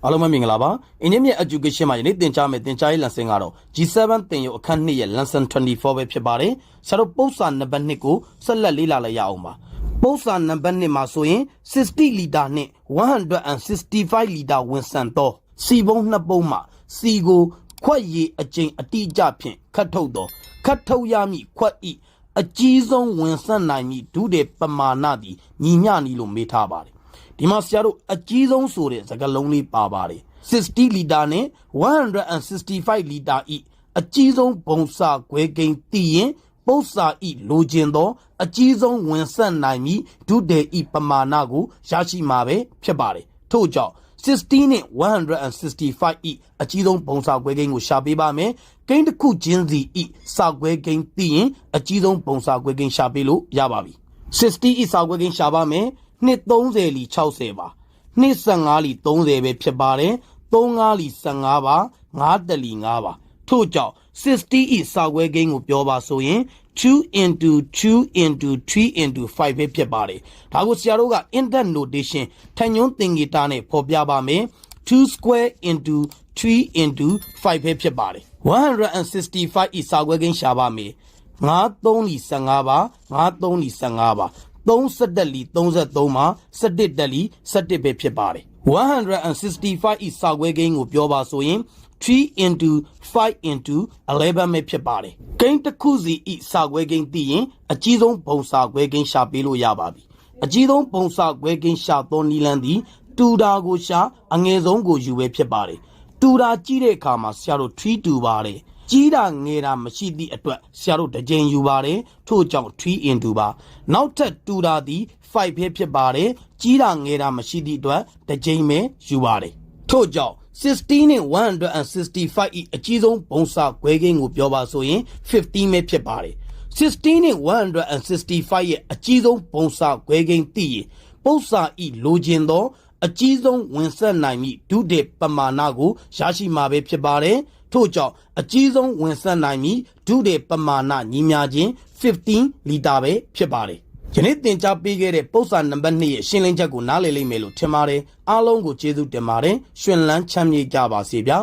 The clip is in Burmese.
အားလုံးပဲမင်္ဂလာပါ Ingyin ရဲ့ education မှာယနေ့သင်ကြားမယ့်သင်ကြားရေး lesson ကတော့ G7 သင်ယူအခန်း2ရဲ့ Lesson-24 ပဲဖြစ်ပါတယ်ဆရာတို့ပု္ပ္ပစာနံပါတ်2ကိုဆက်လက်လေ့လာလိုက်ရအောင်ပါပု္ပ္ပစာနံပါတ်2မှာဆိုရင်60လီတာနဲ့165လီတာဝင်ဆန်သောစီပုံးနှစ်ပုံးမှာစီကိုခွက်ရည်အကျိန်အတိအကျဖြင့်ခတ်ထုတ်သောခတ်ထုတ်ရမည့်ခွက်ဤအကြီးဆုံးဝင်ဆန်နိုင်မည့်ဒုတဲ့ပမာဏသည်ညီမျှနီးလို့မေးထားပါတယ်ဒီမှာဆရာတို့အကြီးဆုံးဆိုတဲ့စကားလုံးလေးပါပါတယ်60လီတာနဲ့165လီတာဤအကြီးဆုံးဘုံစာခွဲကိန်းတည်ရင်ပု္ပ္ပစာဤလိုချင်သောအကြီးဆုံးဝင်ဆက်နိုင်မည့်ဒုတဲ့ဤပမာဏကိုရရှိမှာပဲဖြစ်ပါတယ်ထို့ကြောင့်60နဲ့165ဤအကြီးဆုံးဘုံစာခွဲကိန်းကိုရှာပေးပါမယ်ကိန်းတစ်ခုချင်းစီဤစာခွဲကိန်းတည်ရင်အကြီးဆုံးဘုံစာခွဲကိန်းရှာပေးလို့ရပါပြီ60ဤစာခွဲကိန်းရှာပါမယ်နှစ်30လီ60ပါနှစ်15လီ30ပဲဖြစ်ပါတယ်35လီ15ပါ5တလီ5ပါထို့ကြောင့်60ဤစာခွဲကိန်းကိုပြောပါဆိုရင်2 into 2 into 3 into 5ပဲဖြစ်ပါတယ်ဒါကိုဆရာတို့က index notation ထညွန်းသင်္ကေတနဲ့ဖော်ပြပါမယ်2 square into 3 into 5ပဲဖြစ်ပါတယ်165ဤစာခွဲကိန်းရှာပါမယ်5 3လီ15ပါ5 3လီ15ပါ30လီ33မှာ17တက်လီ17ပဲဖြစ်ပါတယ်165 ဤစာခွဲကိန်းကိုပြောပါဆိုရင်3 into 5 into 11ပဲဖြစ်ပါတယ်ကိန်းတစ်ခုစီဤစာခွဲကိန်းသိရင်အကြီးဆုံးဘုံစာခွဲကိန်းရှာပေးလို့ရပါပြီအကြီးဆုံးဘုံစာခွဲကိန်းရှာသောနည်းလမ်းသည်တူတာကိုရှာအငယ်ဆုံးကိုယူပဲဖြစ်ပါတယ်တူတာကြည့်တဲ့အခါမှာဆရာတို့3တူပါတယ်ကြီးတာငယ်တာမရှိသည့်အတွက်ဆရာတို့တစ်ကြိမ်ယူပါတယ်ထို့ကြောင့်3 into ပါနောက်ထပ်တူတာသည်5ပဲဖြစ်ပါတယ်ကြီးတာငယ်တာမရှိသည့်အတွက်တစ်ကြိမ်ပဲယူပါတယ်ထို့ကြောင့်60နဲ့165ဤအကြီးဆုံးဘုံစာခွဲကိန်းကိုပြောပါဆိုရင်15ပဲဖြစ်ပါတယ်60နဲ့165ရဲ့အကြီးဆုံးဘုံစာခွဲကိန်းသိရင်ပု္ပ္ပစာဤလိုချင်သောအကြီးဆုံးဝင်ဆက်နိုင်မည့်ဒုတဲ့ပမာဏကိုရရှိမှာပဲဖြစ်ပါတယ်ထို့ကြောင့်အကြီးဆုံးဝင်ဆက်နိုင်မည့်ဒုတဲ့ပမာဏညီမျှခြင်း15လီတာပဲဖြစ်ပါတယ်ယနေ့သင်ကြားပေးခဲ့တဲ့ပု္ပ္ပစာနံပါတ်2ရဲ့ရှင်းလင်းချက်ကိုနားလည်လိမ့်မယ်လို့ထင်ပါတယ်အားလုံးကိုကျေးဇူးတင်ပါတယ်ရှင်လန်းချမ်းမြေ့ကြပါစေဗျာ